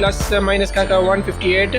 +-158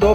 2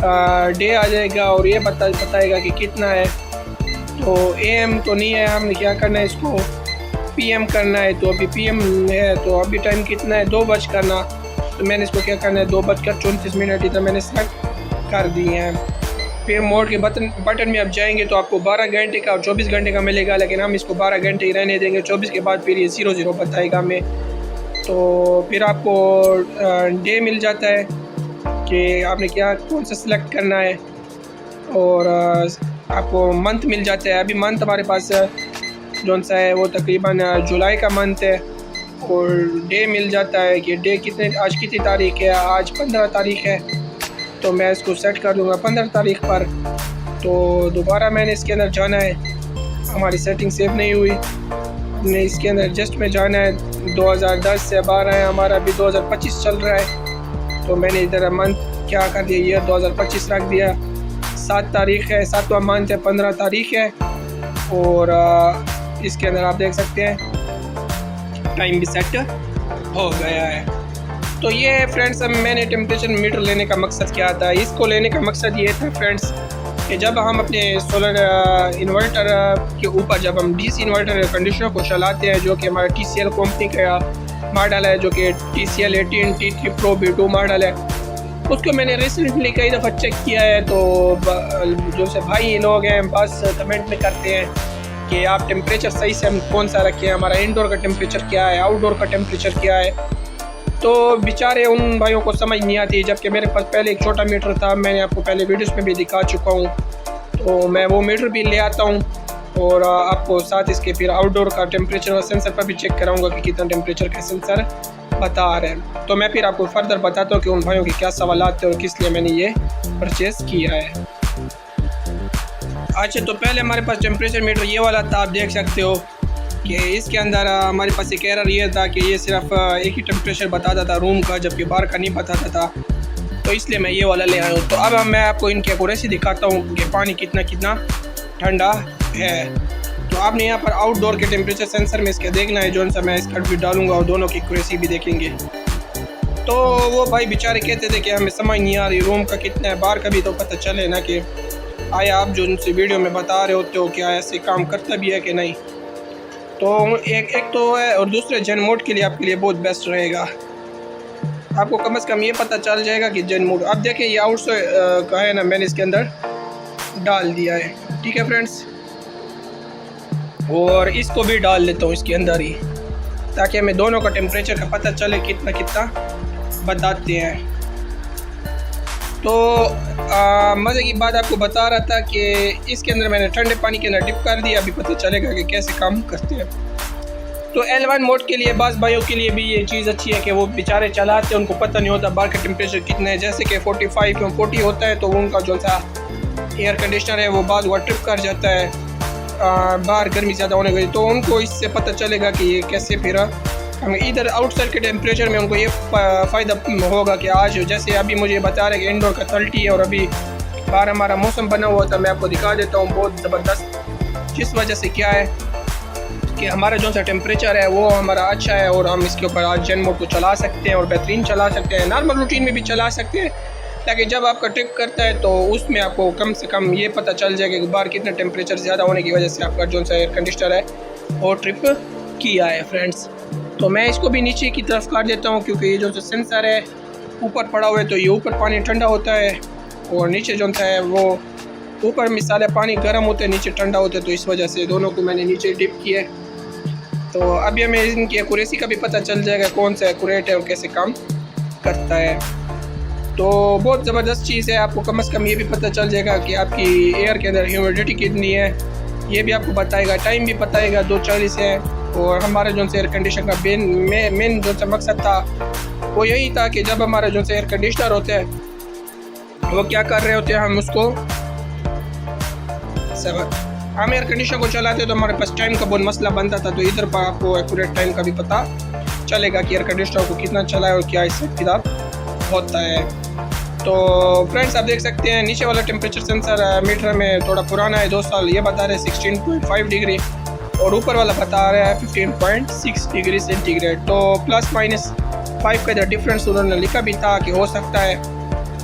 day आ जाएगा और ये बताएगा कि कितना है। तो AM तो नहीं है, हमने क्या करना है, इसको PM करना है। तो अभी PM है, तो अभी टाइम कितना है, 2 बज करना। तो मैंने इसको क्या करना है, 2:34 इधर मैंने सेलेक्ट कर दिए हैं। फिर मोड के बटन में आप जाएंगे तो आपको 12 घंटे का और 24 घंटे का मिलेगा, लेकिन हम इसको 12 घंटे ही रहने देंगे। 24 के बाद फिर ये 00 बताएगा हमें। तो फिर आपको डे मिल जाता है कि आपने क्या कौन सा सिलेक्ट करना है, और आपको मंथ मिल जाता है। अभी मंथ हमारे पास जौन सा है वो तकरीबन जुलाई का मंथ है, और डे मिल जाता है कि डे आज कितनी तारीख है, आज 15 तारीख है। तो मैं इसको सेट कर दूंगा 15 तारीख पर। तो दोबारा मैंने इसके अंदर जाना है, हमारी सेटिंग सेव नहीं हुई, हमने इसके अंदर एडजस्ट में जाना है। 2010 से 12 है, हमारा अभी 2025 चल रहा है। तो मैंने इधर मंथ क्या कर दिया, ईयर 2025 रख दिया। 7 तारीख है, 7वां मंथ है, 15 तारीख है। और इसके अंदर आप देख सकते हैं टाइम भी सेट हो गया है। तो ये है फ्रेंड्स, अब मैंने टेम्परेचर मीटर लेने का मकसद क्या था। इसको लेने का मकसद ये था फ्रेंड्स कि जब हम अपने सोलर इन्वर्टर के ऊपर जब हम DC इन्वर्टर कंडीशनर को चलाते हैं, जो कि हमारा TCL कंपनी का मॉडल है, जो कि TCL 18T3 Pro B2 model है, उसको मैंने रिसेंटली कई दफ़ा चेक किया है। तो जो से भाई लोग हैं बस कमेंट में करते हैं कि आप टेम्परेचर सही से हम कौन सा रखें, हमारा इंडोर का टेम्परेचर क्या है, आउटडोर का टेम्परेचर क्या है। तो बेचारे उन भाइयों को समझ नहीं आती, जबकि मेरे पास पहले एक छोटा मीटर था, मैंने आपको पहले वीडियोस में भी दिखा चुका हूँ। तो मैं वो मीटर भी ले आता हूँ और आपको साथ इसके फिर आउटडोर का टेम्परेचर और सेंसर पर भी चेक कराऊंगा कि कितना टेम्परेचर का सेंसर बता रहे हैं। तो मैं फिर आपको फर्दर बताता हूँ कि उन भाइयों के क्या सवालात थे और किस लिए मैंने ये परचेज़ किया है। अच्छा, तो पहले हमारे पास टेम्परेचर मीटर ये वाला था, आप देख सकते हो कि इसके अंदर हमारे पास एक एरर ये था कि ये सिर्फ एक ही टेम्परेचर बताता था रूम का, जबकि बाहर का नहीं बताता था। तो इसलिए मैं ये वाला ले आया हूँ। तो अब मैं आपको इनकी एक्यूरेसी दिखाता हूँ कि पानी कितना ठंडा है। तो आपने यहाँ पर आउटडोर के टेम्परेचर सेंसर में इसके देखना है, जो सा मैं इसका भी डालूंगा और दोनों की एक्यूरेसी भी देखेंगे। तो वो भाई बेचारे कहते थे कि हमें समझ नहीं आ रही रूम का कितना है, बाहर का भी तो पता चले ना कि आया आप जो उनसे वीडियो में बता रहे होते हो क्या ऐसे काम करता भी है कि नहीं। तो एक तो है, और दूसरे जेन मोड के लिए आपके लिए बहुत बेस्ट रहेगा। आपको कम से कम ये पता चल जाएगा कि जेन मोड। अब देखें ये आउट से का है ना, मैंने इसके अंदर डाल दिया है, ठीक है फ्रेंड्स। और इसको भी डाल लेता हूँ इसके अंदर ही, ताकि हमें दोनों का टेम्परेचर का पता चले कितना बताते हैं। तो मज़े की बात आपको बता रहा था कि इसके अंदर मैंने ठंडे पानी के अंदर डिप कर दिया, अभी पता चलेगा कि कैसे काम करते हैं। तो L1 मोड के लिए बास भाइयों के लिए भी ये चीज़ अच्छी है कि वो बेचारे चलाते हैं, उनको पता नहीं होता बाहर का टेम्परेचर कितना है। जैसे कि 45 या 40 होता है, तो उनका जो सा एयर कंडीशनर है वो बाद वो ट्रिप कर जाता है, बाहर गर्मी ज़्यादा होने की। तो उनको इससे पता चलेगा कि ये कैसे फिर हमें इधर आउटसाइड के टेम्परेचर में उनको ये फ़ायदा होगा कि आज जैसे अभी मुझे बता रहे कि इंडोर का 30 है और अभी बाहर हमारा मौसम बना हुआ था। मैं आपको दिखा देता हूँ बहुत ज़बरदस्त, जिस वजह से क्या है कि हमारा जो सा टेम्परेचर है वो हमारा अच्छा है, और हम इसके ऊपर आज जेन मोड को चला सकते हैं और बेहतरीन चला सकते हैं, नॉर्मल रूटीन में भी चला सकते हैं। ताकि जब आपका ट्रिप करता है तो उसमें आपको कम से कम ये पता चल जाएगा कि बाहर कितना टेम्परेचर ज़्यादा होने की वजह से आपका जो सा एयर कंडीशनर है वो ट्रिप किया है फ्रेंड्स। तो मैं इसको भी नीचे की तरफ काट देता हूँ, क्योंकि ये जो सेंसर है ऊपर पड़ा हुआ है, तो ये ऊपर पानी ठंडा होता है और नीचे जो सा है वो ऊपर मिसाल है पानी गर्म होते हैं, नीचे ठंडा होता है। तो इस वजह से दोनों को मैंने नीचे डिप किया। तो अभी हमें इनकी एक्यूरेसी का भी पता चल जाएगा कौन सा एक्यूरेट है और कैसे काम करता है। तो बहुत ज़बरदस्त चीज़ है, आपको कम से कम ये भी पता चल जाएगा कि आपकी एयर के अंदर ह्यूमिडिटी कितनी है, ये भी आपको बताएगा। टाइम भी बताएगा 2:40 है। और हमारा जो एयर कंडीशनर का मेन जो मकसद था वो यही था कि जब हमारा जो एयर कंडीशनर होते हैं वो क्या कर रहे होते हैं, हम उसको हम एयर कंडीशनर को चलाते तो हमारे पास टाइम का बहुत मसला बनता था। तो इधर पर आपको एक्यूरेट टाइम का भी पता चलेगा कि एयर कंडीशनर को कितना चलाए और क्या इससे किताब होता है। तो फ्रेंड्स आप देख सकते हैं नीचे वाला टेम्परेचर सेंसर मीटर में थोड़ा पुराना है, 2 साल, ये बता रहे हैं 16.5 डिग्री, और ऊपर वाला बता रहा है 15.6 डिग्री सेंटीग्रेड। तो +- 5 का इधर डिफरेंस उन्होंने लिखा भी था कि हो सकता है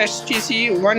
HTC1